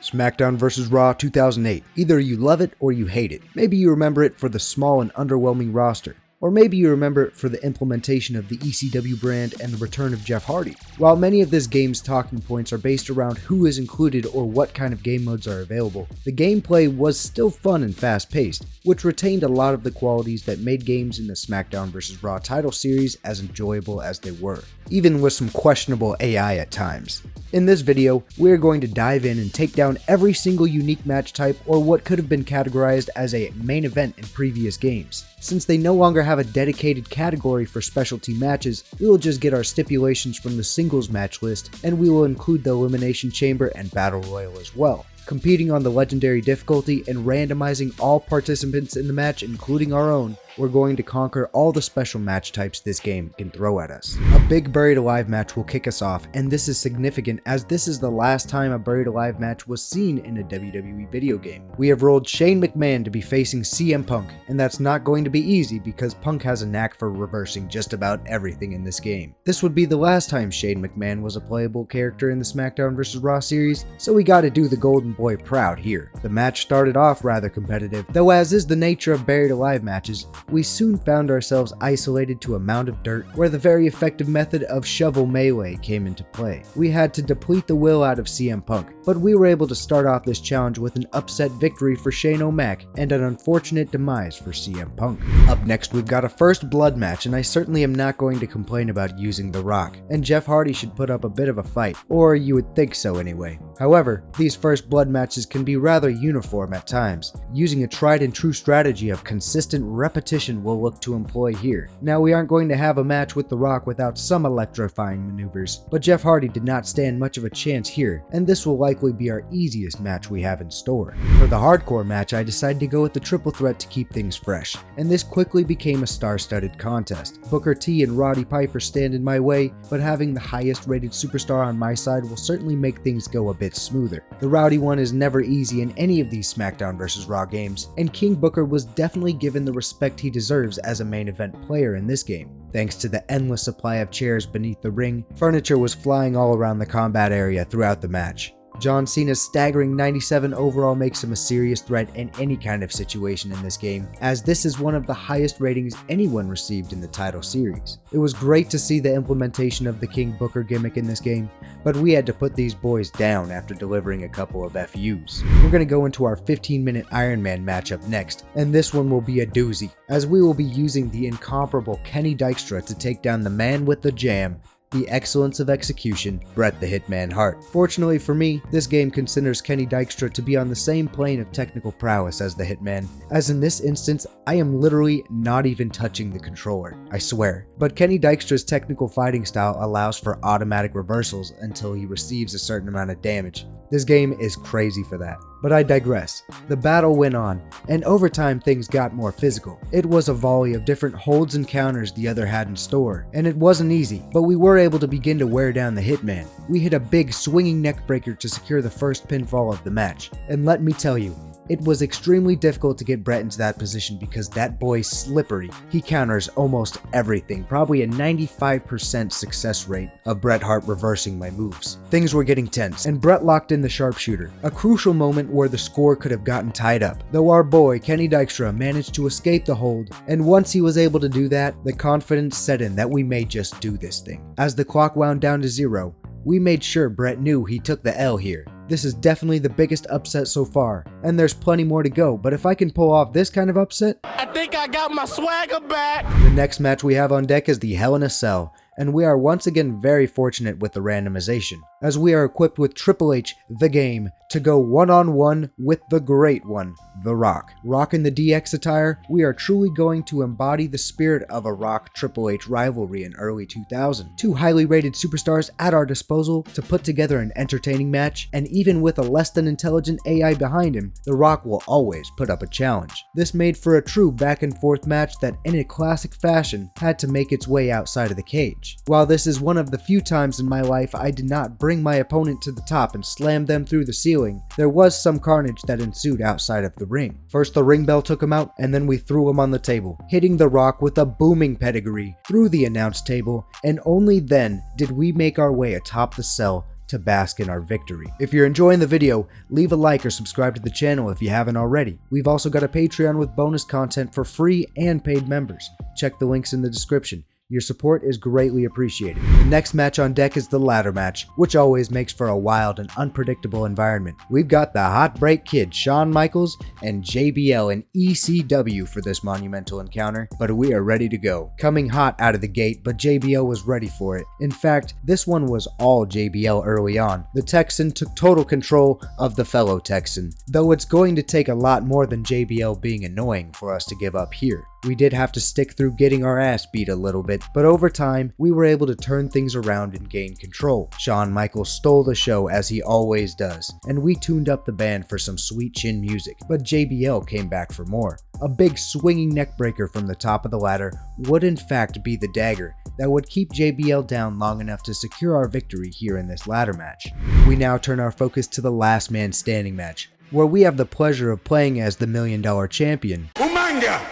Smackdown vs. Raw 2008. Either you love it or you hate it. Maybe you remember it for the small and underwhelming roster. Or maybe you remember it for the implementation of the ECW brand and the return of Jeff Hardy. While many of this game's talking points are based around who is included or what kind of game modes are available, the gameplay was still fun and fast-paced, which retained a lot of the qualities that made games in the Smackdown vs. Raw title series as enjoyable as they were, even with some questionable AI at times. In this video, we are going to dive in and take down every single unique match type or what could have been categorized as a main event in previous games. Since they no longer have a dedicated category for specialty matches, we will just get our stipulations from the singles match list, and we will include the Elimination Chamber and Battle Royal as well, competing on the legendary difficulty and randomizing all participants in the match, including our own. We're going to conquer all the special match types this game can throw at us. A big Buried Alive match will kick us off, and this is significant as this is the last time a Buried Alive match was seen in a WWE video game. We have rolled Shane McMahon to be facing CM Punk, and that's not going to be easy because Punk has a knack for reversing just about everything in this game. This would be the last time Shane McMahon was a playable character in the Smackdown vs. Raw series, so we gotta do the Golden Boy proud here. The match started off rather competitive, though as is the nature of Buried Alive matches, we soon found ourselves isolated to a mound of dirt where the very effective method of shovel melee came into play. We had to deplete the will out of CM Punk, but we were able to start off this challenge with an upset victory for Shane O'Mac and an unfortunate demise for CM Punk. Up next, we've got a first blood match, and I certainly am not going to complain about using The Rock, and Jeff Hardy should put up a bit of a fight, or you would think so anyway. However, these first blood matches can be rather uniform at times. Using a tried and true strategy of consistent repetition will look to employ here. Now, we aren't going to have a match with The Rock without some electrifying maneuvers, but Jeff Hardy did not stand much of a chance here, and this will likely be our easiest match we have in store. For the hardcore match, I decided to go with the triple threat to keep things fresh, and this quickly became a star-studded contest. Booker T and Roddy Piper stand in my way, but having the highest rated superstar on my side will certainly make things go a bit smoother. The Rowdy one is never easy in any of these Smackdown vs. Raw games, and King Booker was definitely given the respect he deserves as a main event player in this game. Thanks to the endless supply of chairs beneath the ring, furniture was flying all around the combat area throughout the match. John Cena's staggering 97 overall makes him a serious threat in any kind of situation in this game, as this is one of the highest ratings anyone received in the title series. It was great to see the implementation of the King Booker gimmick in this game, but we had to put these boys down after delivering a couple of FUs. We're going to go into our 15-minute Iron Man matchup next, and this one will be a doozy, as we will be using the incomparable Kenny Dykstra to take down the man with the jam, the excellence of execution, Bret the Hitman Hart. Fortunately for me, this game considers Kenny Dykstra to be on the same plane of technical prowess as the Hitman, as in this instance, I am literally not even touching the controller, I swear. But Kenny Dykstra's technical fighting style allows for automatic reversals until he receives a certain amount of damage. This game is crazy for that. But I digress. The battle went on, and over time things got more physical. It was a volley of different holds and counters the other had in store, and it wasn't easy, but we were able to begin to wear down the Hitman. We hit a big swinging neckbreaker to secure the first pinfall of the match, and let me tell you, it was extremely difficult to get Bret into that position because that boy's slippery. He counters almost everything, probably a 95% success rate of Bret Hart reversing my moves. Things were getting tense, and Bret locked in the sharpshooter, a crucial moment where the score could have gotten tied up, though our boy Kenny Dykstra managed to escape the hold, and once he was able to do that, the confidence set in that we may just do this thing. As the clock wound down to 0, we made sure Bret knew he took the L here. This is definitely the biggest upset so far, and there's plenty more to go, but if I can pull off this kind of upset, I think I got my swagger back. The next match we have on deck is the Hell in a Cell, and we are once again very fortunate with the randomization, as we are equipped with Triple H, the game, to go one-on-one with the great one, The Rock. Rocking the DX attire, we are truly going to embody the spirit of a Rock Triple H rivalry in early 2000. Two highly rated superstars at our disposal to put together an entertaining match, and even with a less than intelligent AI behind him, The Rock will always put up a challenge. This made for a true back and forth match that in a classic fashion had to make its way outside of the cage. While this is one of the few times in my life I did not bring my opponent to the top and slam them through the ceiling, there was some carnage that ensued outside of the ring. First the ring bell took him out, and then we threw him on the table, hitting The Rock with a booming pedigree through the announce table, and only then did we make our way atop the cell to bask in our victory. If you're enjoying the video, leave a like or subscribe to the channel if you haven't already. We've also got a Patreon with bonus content for free and paid members. Check the links in the description. Your support is greatly appreciated. The next match on deck is the ladder match, which always makes for a wild and unpredictable environment. We've got the Hot Break Kid, Shawn Michaels, and JBL and ECW for this monumental encounter, but we are ready to go. Coming hot out of the gate, but JBL was ready for it. In fact, this one was all JBL early on. The Texan took total control of the fellow Texan, though it's going to take a lot more than JBL being annoying for us to give up here. We did have to stick through getting our ass beat a little bit, but over time, we were able to turn things around and gain control. Shawn Michaels stole the show as he always does, and we tuned up the band for some sweet chin music, but JBL came back for more. A big swinging neckbreaker from the top of the ladder would in fact be the dagger that would keep JBL down long enough to secure our victory here in this ladder match. We now turn our focus to the last man standing match, where we have the pleasure of playing as the $1 Million Champion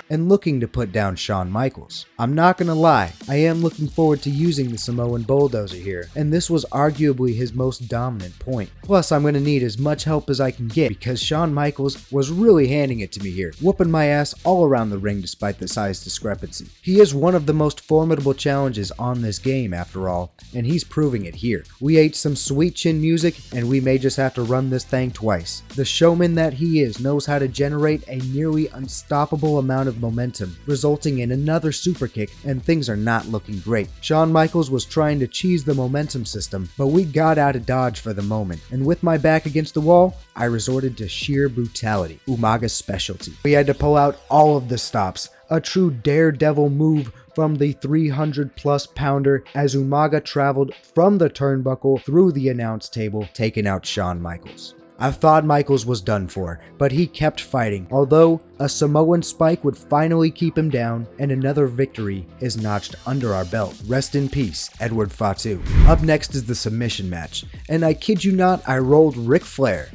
and looking to put down Shawn Michaels. I'm not gonna lie, I am looking forward to using the Samoan Bulldozer here, and this was arguably his most dominant point. Plus, I'm gonna need as much help as I can get because Shawn Michaels was really handing it to me here, whooping my ass all around the ring despite the size discrepancy. He is one of the most formidable challenges on this game after all, and he's proving it here. We ate some sweet chin music, and we may just have to run this thing twice. The showman that he is knows how to generate a nearly unstoppable amount of momentum, resulting in another super kick, and things are not looking great. Shawn Michaels was trying to cheese the momentum system, but we got out of dodge for the moment, and with my back against the wall, I resorted to sheer brutality, Umaga's specialty. We had to pull out all of the stops, a true daredevil move from the 300+ pounder as Umaga traveled from the turnbuckle through the announce table, taking out Shawn Michaels. I thought Michaels was done for, but he kept fighting, although a Samoan spike would finally keep him down, and another victory is notched under our belt. Rest in peace, Edward Fatu. Up next is the submission match, and I kid you not, I rolled Ric Flair.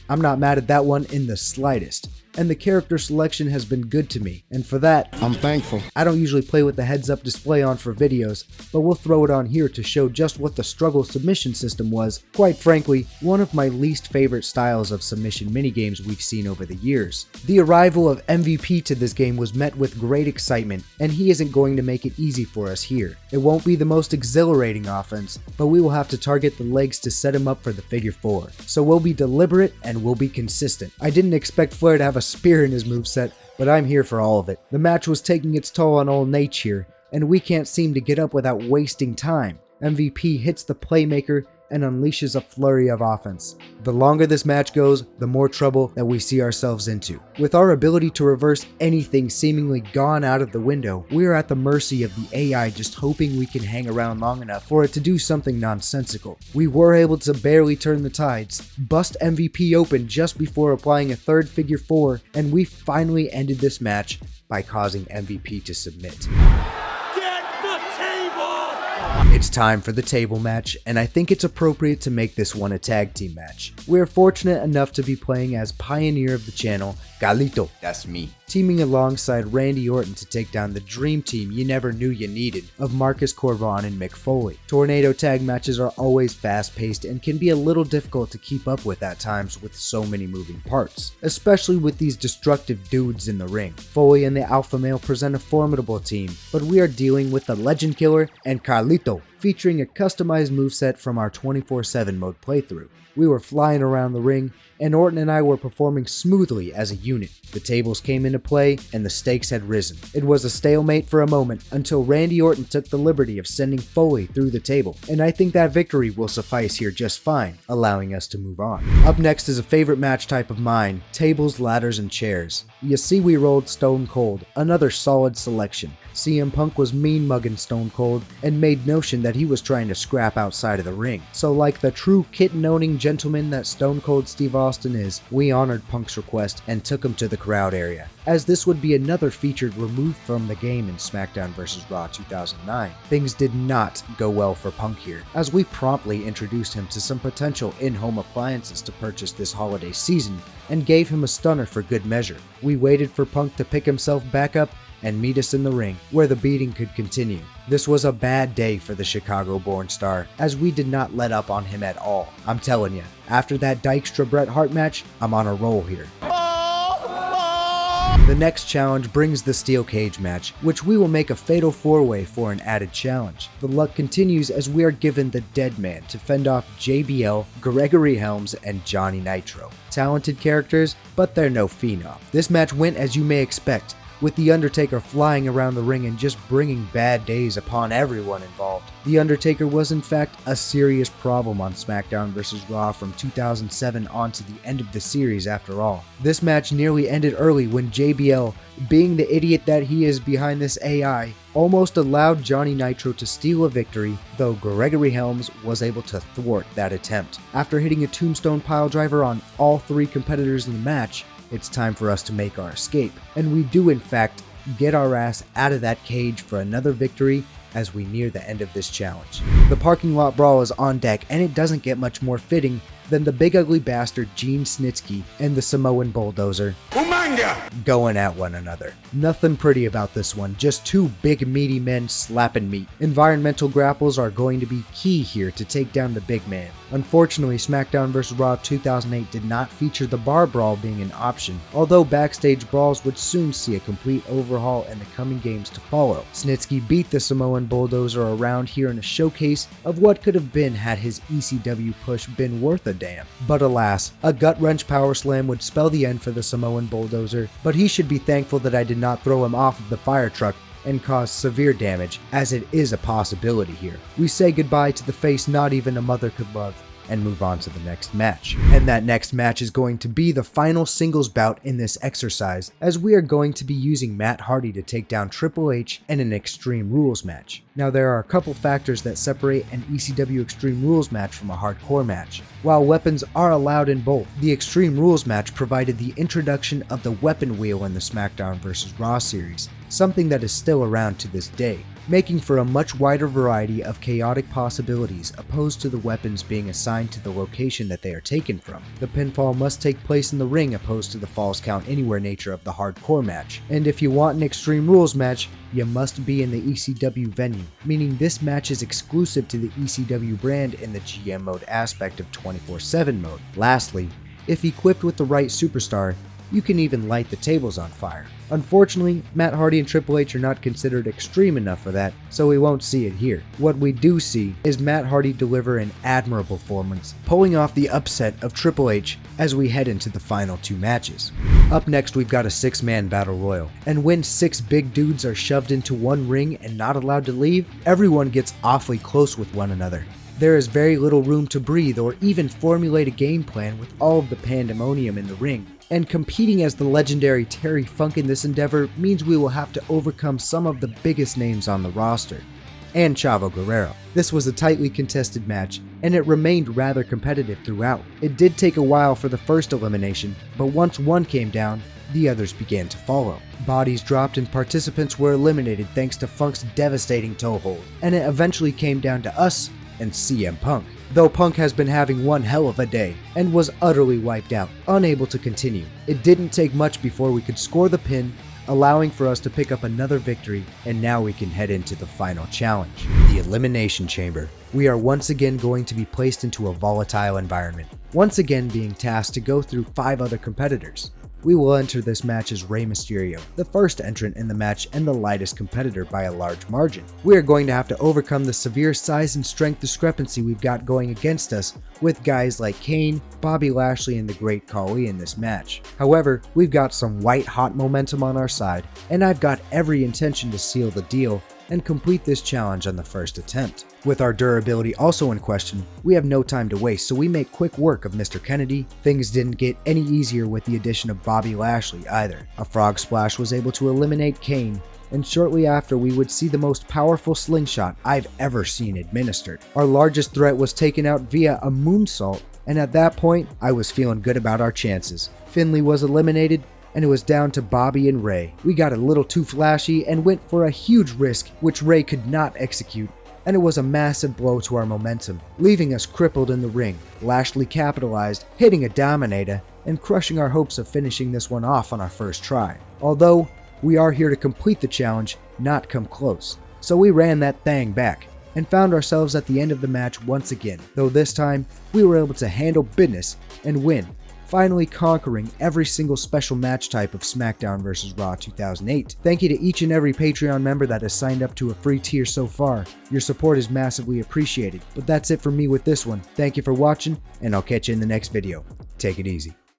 I'm not mad at that one in the slightest. And the character selection has been good to me, and for that, I'm thankful. I don't usually play with the heads-up display on for videos, but we'll throw it on here to show just what the struggle submission system was. Quite frankly, one of my least favorite styles of submission minigames we've seen over the years. The arrival of MVP to this game was met with great excitement, and he isn't going to make it easy for us here. It won't be the most exhilarating offense, but we will have to target the legs to set him up for the figure four. So we'll be deliberate and we'll be consistent. I didn't expect Flair to have a spear in his moveset, but I'm here for all of it. The match was taking its toll on old Nate here, and we can't seem to get up without wasting time. MVP hits the playmaker and unleashes a flurry of offense. The longer this match goes, the more trouble that we see ourselves into. With our ability to reverse anything seemingly gone out of the window, we are at the mercy of the AI just hoping we can hang around long enough for it to do something nonsensical. We were able to barely turn the tides, bust MVP open just before applying a third figure four, and we finally ended this match by causing MVP to submit. It's time for the table match, and I think it's appropriate to make this one a tag team match. We're fortunate enough to be playing as pioneer of the channel, Galito. That's me. Teaming alongside Randy Orton to take down the dream team you never knew you needed of Marcus Corvon and Mick Foley. Tornado tag matches are always fast-paced and can be a little difficult to keep up with at times with so many moving parts, especially with these destructive dudes in the ring. Foley and the Alpha Male present a formidable team, but we are dealing with the Legend Killer and Carlito, featuring a customized moveset from our 24/7 mode playthrough. We were flying around the ring, and Orton and I were performing smoothly as a unit. The tables came into play, and the stakes had risen. It was a stalemate for a moment until Randy Orton took the liberty of sending Foley through the table, and I think that victory will suffice here just fine, allowing us to move on. Up next is a favorite match type of mine, tables, ladders, and chairs. You see we rolled Stone Cold, another solid selection. CM Punk was mean mugging Stone Cold and made notion that he was trying to scrap outside of the ring. So like the true kitten-owning gentleman that Stone Cold Steve Austin is, we honored Punk's request and took him to the crowd area. as this would be another feature removed from the game in Smackdown vs. Raw 2009. Things did not go well for Punk here, as we promptly introduced him to some potential in-home appliances to purchase this holiday season, and gave him a stunner for good measure. We waited for Punk to pick himself back up and meet us in the ring, where the beating could continue. This was a bad day for the Chicago-born star, as we did not let up on him at all. I'm telling you, after that Dykstra-Bret Hart match, I'm on a roll here. The next challenge brings the steel cage match, which we will make a fatal 4-way for an added challenge. The luck continues as we are given the Dead Man to fend off JBL, Gregory Helms, and Johnny Nitro. Talented characters, but they're no phenom. This match went as you may expect, with The Undertaker flying around the ring and just bringing bad days upon everyone involved. The Undertaker was in fact a serious problem on Smackdown vs. Raw from 2007 on to the end of the series after all. This match nearly ended early when JBL, being the idiot that he is behind this AI, almost allowed Johnny Nitro to steal a victory, though Gregory Helms was able to thwart that attempt. After hitting a tombstone piledriver on all 3 competitors in the match, it's time for us to make our escape, and we do in fact get our ass out of that cage for another victory as we near the end of this challenge. The parking lot brawl is on deck, and it doesn't get much more fitting than the big ugly bastard Gene Snitsky and the Samoan Bulldozer going at one another. Nothing pretty about this one, just 2 big meaty men slapping meat. Environmental grapples are going to be key here to take down the big man. Unfortunately, Smackdown vs. Raw 2008 did not feature the bar brawl being an option, although backstage brawls would soon see a complete overhaul in the coming games to follow. Snitsky beat the Samoan Bulldozer around here in a showcase of what could have been had his ECW push been worth a damn. But alas, a gut-wrench power slam would spell the end for the Samoan Bulldozer, but he should be thankful that I did not throw him off of the fire truck and cause severe damage, as it is a possibility here. We say goodbye to the face not even a mother could love, and move on to the next match. And that next match is going to be the final singles bout in this exercise, as we are going to be using Matt Hardy to take down Triple H in an Extreme Rules match. Now there are a couple factors that separate an ECW Extreme Rules match from a hardcore match. While weapons are allowed in both, the Extreme Rules match provided the introduction of the weapon wheel in the Smackdown vs. Raw series, something that is still around to this day, making for a much wider variety of chaotic possibilities opposed to the weapons being assigned to the location that they are taken from. The pinfall must take place in the ring opposed to the falls count anywhere nature of the hardcore match, and if you want an Extreme Rules match, you must be in the ECW venue, meaning this match is exclusive to the ECW brand in the GM mode aspect of 24/7 mode. Lastly, if equipped with the right superstar, you can even light the tables on fire. Unfortunately, Matt Hardy and Triple H are not considered extreme enough for that, so we won't see it here. What we do see is Matt Hardy deliver an admirable performance, pulling off the upset of Triple H as we head into the final 2 matches. Up next, we've got a 6-man battle royal, and when 6 big dudes are shoved into one ring and not allowed to leave, everyone gets awfully close with one another. There is very little room to breathe or even formulate a game plan with all of the pandemonium in the ring. And competing as the legendary Terry Funk in this endeavor means we will have to overcome some of the biggest names on the roster, and Chavo Guerrero. This was a tightly contested match, and it remained rather competitive throughout. It did take a while for the first elimination, but once one came down, the others began to follow. Bodies dropped and participants were eliminated thanks to Funk's devastating toehold, and it eventually came down to us and CM Punk. Though Punk has been having one hell of a day and was utterly wiped out, unable to continue. It didn't take much before we could score the pin, allowing for us to pick up another victory, and now we can head into the final challenge, the Elimination Chamber. We are once again going to be placed into a volatile environment, once again being tasked to go through 5 other competitors. We will enter this match as Rey Mysterio, the first entrant in the match and the lightest competitor by a large margin. We are going to have to overcome the severe size and strength discrepancy we've got going against us with guys like Kane, Bobby Lashley, and the Great Khali in this match. However, we've got some white hot momentum on our side, and I've got every intention to seal the deal and complete this challenge on the first attempt. With our durability also in question, we have no time to waste, so we make quick work of Mr. Kennedy. Things didn't get any easier with the addition of Bobby Lashley either. A frog splash was able to eliminate Kane, and shortly after we would see the most powerful slingshot I've ever seen administered. Our largest threat was taken out via a moonsault, and at that point, I was feeling good about our chances. Finlay was eliminated, and it was down to Bobby and Ray. We got a little too flashy and went for a huge risk which Ray could not execute, and it was a massive blow to our momentum, leaving us crippled in the ring. Lashley capitalized, hitting a Dominator and crushing our hopes of finishing this one off on our first try. Although, we are here to complete the challenge, not come close. So we ran that thing back and found ourselves at the end of the match once again, though this time we were able to handle business and win, finally conquering every single special match type of Smackdown vs. Raw 2008. Thank you to each and every Patreon member that has signed up to a free tier so far. Your support is massively appreciated. But that's it for me with this one. Thank you for watching, and I'll catch you in the next video. Take it easy.